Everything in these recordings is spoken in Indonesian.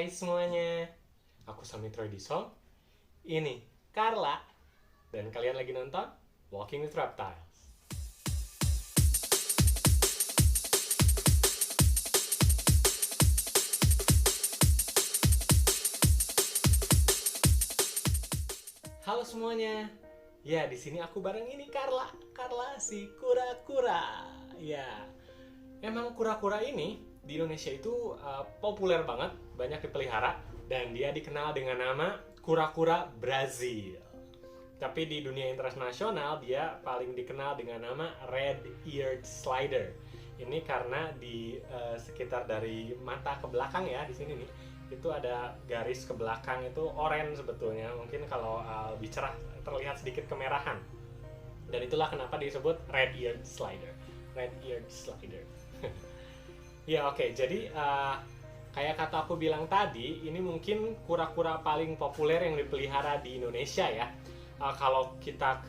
Hai semuanya, aku Samitra Edison, ini Carla, dan kalian lagi nonton Walking with Reptiles. Halo semuanya, ya di sini aku bareng ini Carla si kura-kura. Ya, emang kura-kura ini di Indonesia itu populer banget, banyak dipelihara, dan dia dikenal dengan nama kura-kura Brazil. Tapi di dunia internasional dia paling dikenal dengan nama red-eared slider. Ini karena di sekitar dari mata ke belakang ya, di sini nih, itu ada garis ke belakang itu oranye sebetulnya. Mungkin kalau lebih cerah terlihat sedikit kemerahan. Dan itulah kenapa disebut red-eared slider. Red-eared slider. Ya oke, jadi kayak kata aku bilang tadi, ini mungkin kura-kura paling populer yang dipelihara di Indonesia ya. Kalau kita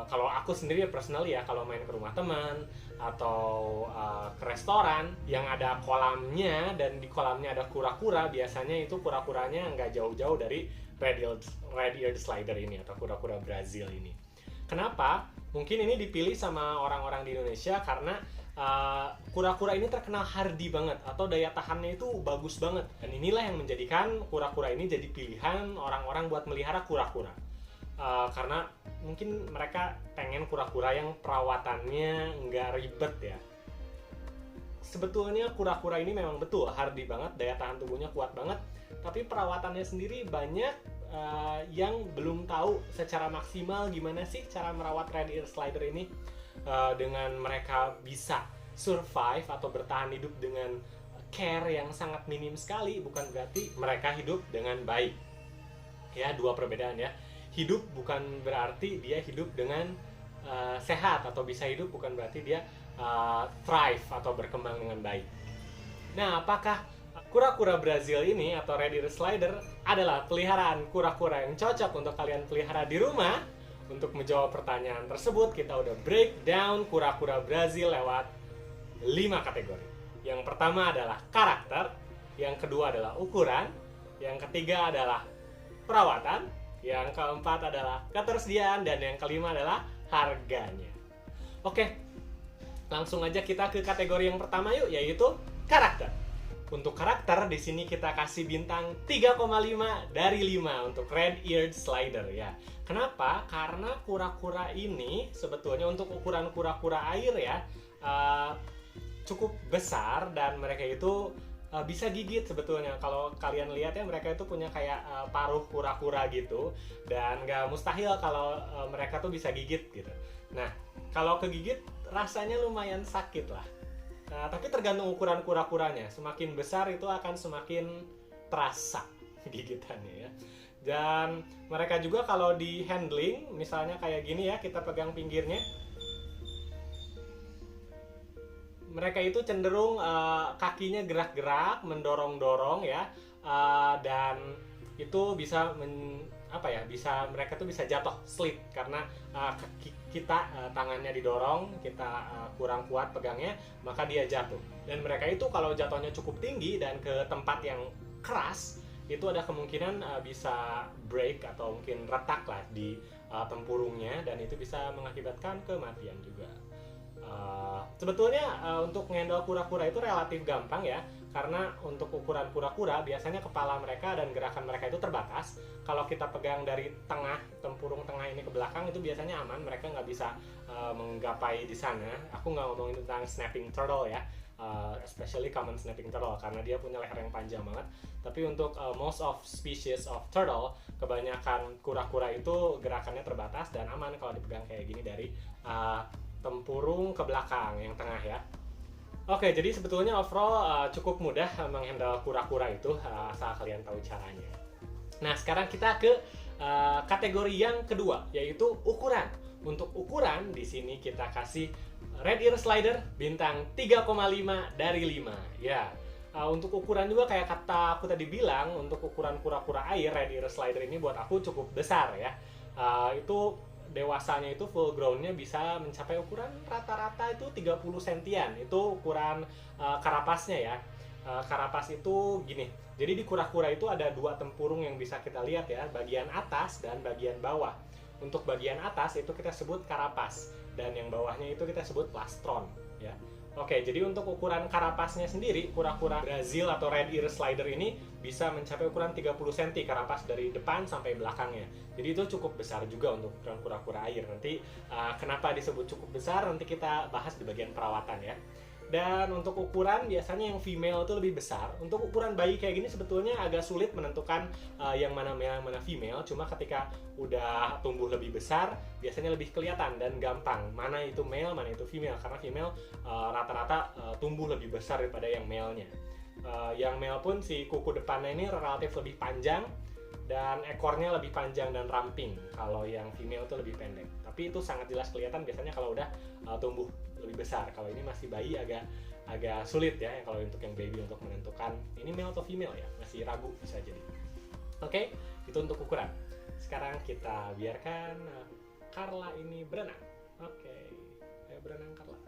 kalau aku sendiri personally ya, kalau main ke rumah teman atau ke restoran yang ada kolamnya dan di kolamnya ada kura-kura, biasanya itu kura-kuranya nggak jauh-jauh dari red-eared slider ini atau kura-kura Brazil ini. Kenapa? Mungkin ini dipilih sama orang-orang di Indonesia karena kura-kura ini terkenal hardy banget atau daya tahannya itu bagus banget, dan inilah yang menjadikan kura-kura ini jadi pilihan orang-orang buat melihara kura-kura. Karena mungkin mereka pengen kura-kura yang perawatannya nggak ribet ya. Sebetulnya kura-kura ini memang betul hardy banget, daya tahan tubuhnya kuat banget, tapi perawatannya sendiri banyak yang belum tahu secara maksimal gimana sih cara merawat red-eared slider ini. Dengan mereka bisa survive atau bertahan hidup dengan care yang sangat minim sekali, bukan berarti mereka hidup dengan baik. Ya, dua perbedaan ya. Hidup bukan berarti dia hidup dengan sehat, atau bisa hidup bukan berarti dia thrive atau berkembang dengan baik. Nah, apakah kura-kura Brazil ini atau red-eared slider adalah peliharaan kura-kura yang cocok untuk kalian pelihara di rumah? Untuk menjawab pertanyaan tersebut, kita udah breakdown kura-kura Brazil lewat 5 kategori. Yang pertama adalah karakter, yang kedua adalah ukuran, yang ketiga adalah perawatan, yang keempat adalah ketersediaan, dan yang kelima adalah harganya. Oke, langsung aja kita ke kategori yang pertama yuk, yaitu karakter. Untuk karakter di sini kita kasih bintang 3,5 dari 5 untuk red-eared slider ya. Kenapa? Karena kura-kura ini sebetulnya untuk ukuran kura-kura air ya cukup besar, dan mereka itu bisa gigit sebetulnya. Kalau kalian lihat ya, mereka itu punya kayak paruh kura-kura gitu, dan nggak mustahil kalau mereka tuh bisa gigit gitu. Nah, kalau kegigit rasanya lumayan sakit lah. Tapi tergantung ukuran kura-kuranya. Semakin besar itu akan semakin terasa gigitannya ya. Dan mereka juga kalau di handling, misalnya kayak gini ya, kita pegang pinggirnya, mereka itu cenderung kakinya gerak-gerak, mendorong-dorong ya, dan itu bisa mereka tuh bisa jatuh, slip, karena kita tangannya didorong, kita kurang kuat pegangnya, maka dia jatuh. Dan mereka itu kalau jatuhnya cukup tinggi dan ke tempat yang keras, itu ada kemungkinan bisa break atau mungkin retak lah di tempurungnya, dan itu bisa mengakibatkan kematian juga. Sebetulnya untuk ngendal kura-kura itu relatif gampang ya, karena untuk ukuran kura-kura biasanya kepala mereka dan gerakan mereka itu terbatas. Kalau kita pegang dari tengah, tempurung tengah ini ke belakang, itu biasanya aman, mereka nggak bisa menggapai di sana. Aku nggak ngomongin tentang snapping turtle ya, especially common snapping turtle, karena dia punya leher yang panjang banget. Tapi untuk most of species of turtle, kebanyakan kura-kura itu gerakannya terbatas dan aman kalau dipegang kayak gini dari tempurung ke belakang yang tengah ya. Oke, jadi sebetulnya overall cukup mudah menghandle kura-kura itu, asal kalian tahu caranya. Nah, sekarang kita ke kategori yang kedua, yaitu ukuran. Untuk ukuran di sini kita kasih red-eared slider bintang 3,5 dari 5 ya. Untuk ukuran juga kayak kata aku tadi bilang, untuk ukuran kura-kura air, red-eared slider ini buat aku cukup besar ya. Itu dewasanya itu full grown-nya bisa mencapai ukuran rata-rata itu 30 sentian. Itu ukuran karapasnya ya. Karapas itu gini, jadi di kura-kura itu ada dua tempurung yang bisa kita lihat ya, bagian atas dan bagian bawah. Untuk bagian atas itu kita sebut karapas, dan yang bawahnya itu kita sebut plastron ya. Oke, jadi untuk ukuran karapasnya sendiri, kura-kura Brazil atau Red Ear Slider ini bisa mencapai ukuran 30 cm karapas dari depan sampai belakangnya. Jadi itu cukup besar juga untuk ukuran kura-kura air. Nanti kenapa disebut cukup besar, nanti kita bahas di bagian perawatan ya. Dan untuk ukuran biasanya yang female itu lebih besar. Untuk ukuran bayi kayak gini sebetulnya agak sulit menentukan yang mana male, yang mana female. Cuma ketika udah tumbuh lebih besar, biasanya lebih kelihatan dan gampang mana itu male, mana itu female. Karena female rata-rata tumbuh lebih besar daripada yang male-nya. Yang male pun si kuku depannya ini relatif lebih panjang dan ekornya lebih panjang dan ramping. Kalau yang female itu lebih pendek. Tapi itu sangat jelas kelihatan biasanya kalau udah tumbuh lebih besar. Kalau ini masih bayi agak sulit ya kalau untuk yang baby untuk menentukan ini male atau female ya, masih ragu bisa jadi. Oke, itu untuk ukuran. Sekarang kita biarkan Carla ini berenang. Oke, ayo berenang Carla.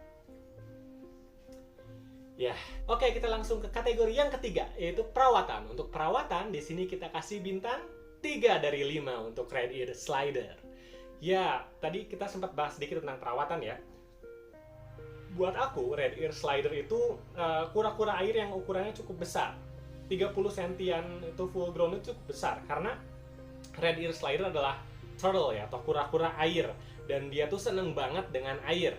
Ya, oke, kita langsung ke kategori yang ketiga, yaitu perawatan. Untuk perawatan di sini kita kasih bintang 3 dari 5 untuk Red Ear Slider. Ya, tadi kita sempat bahas sedikit tentang perawatan ya. Buat aku, Red Ear Slider itu kura-kura air yang ukurannya cukup besar. 30 sentian itu full grown itu cukup besar. Karena Red Ear Slider adalah turtle ya, atau kura-kura air. Dan dia tuh seneng banget dengan air.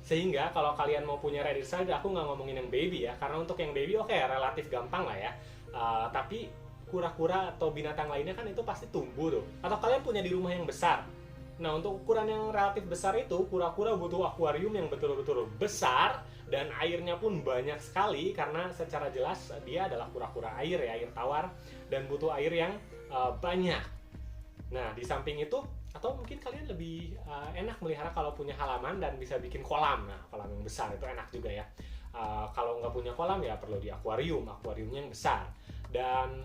Sehingga kalau kalian mau punya Red Ear Slider, aku nggak ngomongin yang baby ya. Karena untuk yang baby oke, relatif gampang lah ya. Tapi kura-kura atau binatang lainnya kan itu pasti tumbuh tuh. Atau kalian punya di rumah yang besar. Nah, untuk ukuran yang relatif besar itu, kura-kura butuh akuarium yang betul-betul besar dan airnya pun banyak sekali karena secara jelas dia adalah kura-kura air ya, air tawar, dan butuh air yang banyak. Nah, di samping itu, atau mungkin kalian lebih enak melihara kalau punya halaman dan bisa bikin kolam. Nah, kolam yang besar itu enak juga ya. Kalau nggak punya kolam ya perlu di akuariumnya yang besar. Dan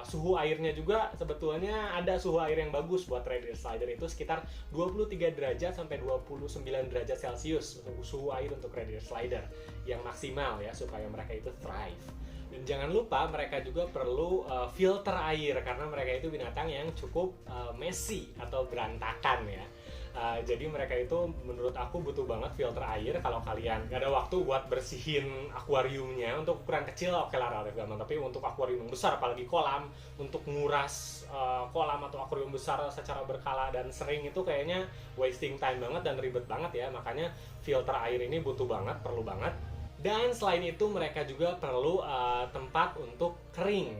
suhu airnya juga sebetulnya ada suhu air yang bagus buat Red Ear Slider itu sekitar 23 derajat sampai 29 derajat Celcius untuk suhu air untuk Red Ear Slider yang maksimal ya supaya mereka itu thrive. Dan jangan lupa mereka juga perlu filter air karena mereka itu binatang yang cukup messy atau berantakan ya. Jadi mereka itu menurut aku butuh banget filter air. Kalau kalian gak ada waktu buat bersihin akuariumnya, untuk ukuran kecil oke lah relatif gampang, tapi untuk akuarium yang besar apalagi kolam, untuk nguras kolam atau akuarium besar secara berkala dan sering itu kayaknya wasting time banget dan ribet banget ya. Makanya filter air ini butuh banget, perlu banget. Dan selain itu mereka juga perlu tempat untuk kering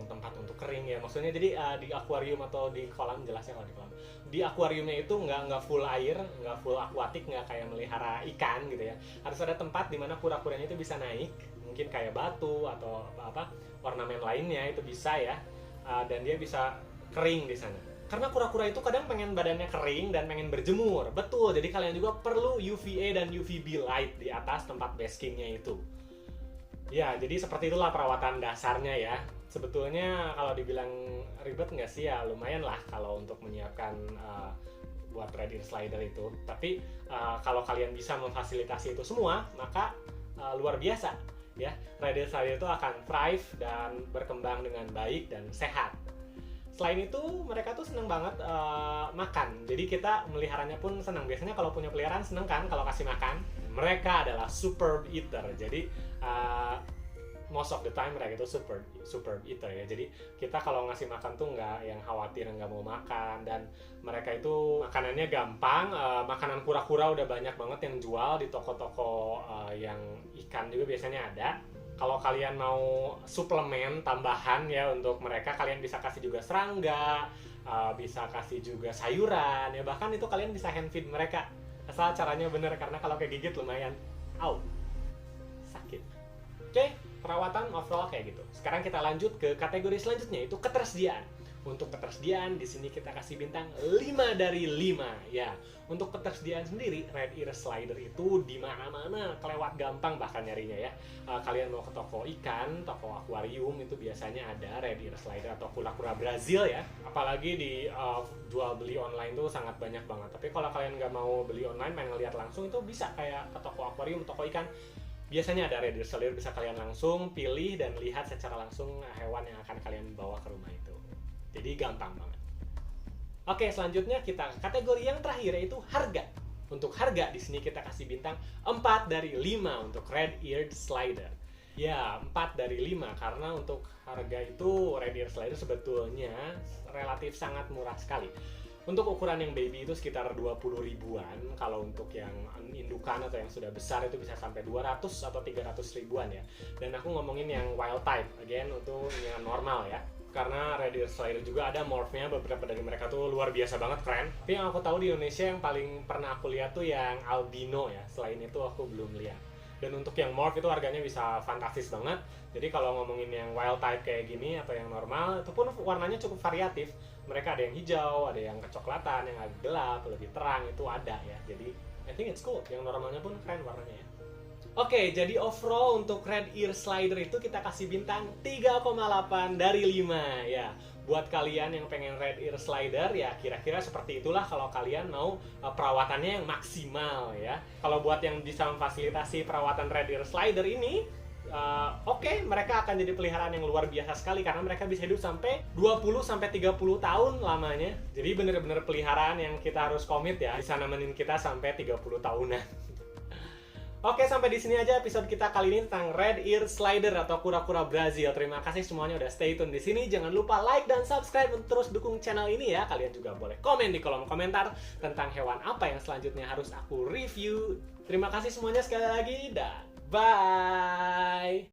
ya, maksudnya jadi di akuarium atau di kolam, jelasnya kalau di kolam, di akuariumnya itu nggak full air, nggak full akuatik, nggak kayak melihara ikan gitu ya. Harus ada tempat di mana kura-kuranya itu bisa naik, mungkin kayak batu atau apa ornamen lainnya itu bisa ya, dan dia bisa kering di sana. Karena kura-kura itu kadang pengen badannya kering dan pengen berjemur. Betul, jadi kalian juga perlu UVA dan UVB light di atas tempat baskingnya itu. Ya, jadi seperti itulah perawatan dasarnya ya. Sebetulnya kalau dibilang ribet nggak sih ya, lumayan lah kalau untuk menyiapkan buat Red Ear Slider itu. Tapi kalau kalian bisa memfasilitasi itu semua, maka luar biasa ya. Red Ear Slider itu akan thrive dan berkembang dengan baik dan sehat. Selain itu mereka tuh seneng banget makan. Jadi kita meliharanya pun senang. Biasanya kalau punya peliharaan seneng kan kalau kasih makan. Mereka adalah superb eater. Jadi most of the time mereka itu superb eater ya. Jadi kita kalau ngasih makan tuh nggak yang khawatir nggak mau makan. Dan mereka itu makanannya gampang. Makanan kura-kura udah banyak banget yang jual di toko-toko yang ikan juga biasanya ada. Kalau kalian mau suplemen tambahan ya untuk mereka, kalian bisa kasih juga serangga, bisa kasih juga sayuran ya, bahkan itu kalian bisa hand feed mereka asal caranya bener, karena kalau kegigit lumayan sakit. Oke, perawatan overall kayak gitu. Sekarang kita lanjut ke kategori selanjutnya, itu ketersediaan. Untuk ketersediaan di sini kita kasih bintang 5 dari 5 ya. Untuk ketersediaan sendiri, Red Ear Slider itu di mana-mana, kelewat gampang bahkan nyarinya ya. Kalian mau ke toko ikan, toko akuarium itu biasanya ada Red Ear Slider atau kura-kura Brazil ya. Apalagi di jual beli online tuh sangat banyak banget. Tapi kalau kalian nggak mau beli online, main ngeliat langsung, itu bisa kayak ke toko akuarium, toko ikan. Biasanya ada red ear slider, bisa kalian langsung pilih dan lihat secara langsung hewan yang akan kalian bawa ke rumah itu. Jadi gampang banget. Oke, selanjutnya kita kategori yang terakhir, yaitu harga. Untuk harga di sini kita kasih bintang 4 dari 5 untuk red eared slider. Ya, 4 dari 5 karena untuk harga itu red eared slider sebetulnya relatif sangat murah sekali. Untuk ukuran yang baby itu sekitar 20 ribuan. Kalau untuk yang indukan atau yang sudah besar itu bisa sampai 200 atau 300 ribuan ya. Dan aku ngomongin yang wild type, again untuk yang normal ya. Karena red eared slider juga ada morphnya, beberapa dari mereka tuh luar biasa banget, keren. Tapi yang aku tahu di Indonesia yang paling pernah aku lihat tuh yang albino ya. Selain itu aku belum lihat. Dan untuk yang morph itu harganya bisa fantastis banget. Jadi kalau ngomongin yang wild type kayak gini atau yang normal, itu pun warnanya cukup variatif. Mereka ada yang hijau, ada yang kecoklatan, yang agak gelap, lebih terang, itu ada ya. Jadi I think it's cool. Yang normalnya pun keren warnanya ya. Oke, jadi overall untuk red ear slider itu kita kasih bintang 3,8 dari 5 ya. Buat kalian yang pengen red ear slider ya kira-kira seperti itulah kalau kalian mau perawatannya yang maksimal ya. Kalau buat yang bisa memfasilitasi perawatan red ear slider ini, oke, mereka akan jadi peliharaan yang luar biasa sekali karena mereka bisa hidup sampai 20-30 tahun lamanya. Jadi bener-bener peliharaan yang kita harus komit ya, bisa nemenin kita sampai 30 tahunan. Oke, sampai di sini aja episode kita kali ini tentang red ear slider atau kura-kura Brazil. Terima kasih semuanya udah stay tune di sini. Jangan lupa like dan subscribe untuk terus dukung channel ini ya. Kalian juga boleh komen di kolom komentar tentang hewan apa yang selanjutnya harus aku review. Terima kasih semuanya sekali lagi dan bye.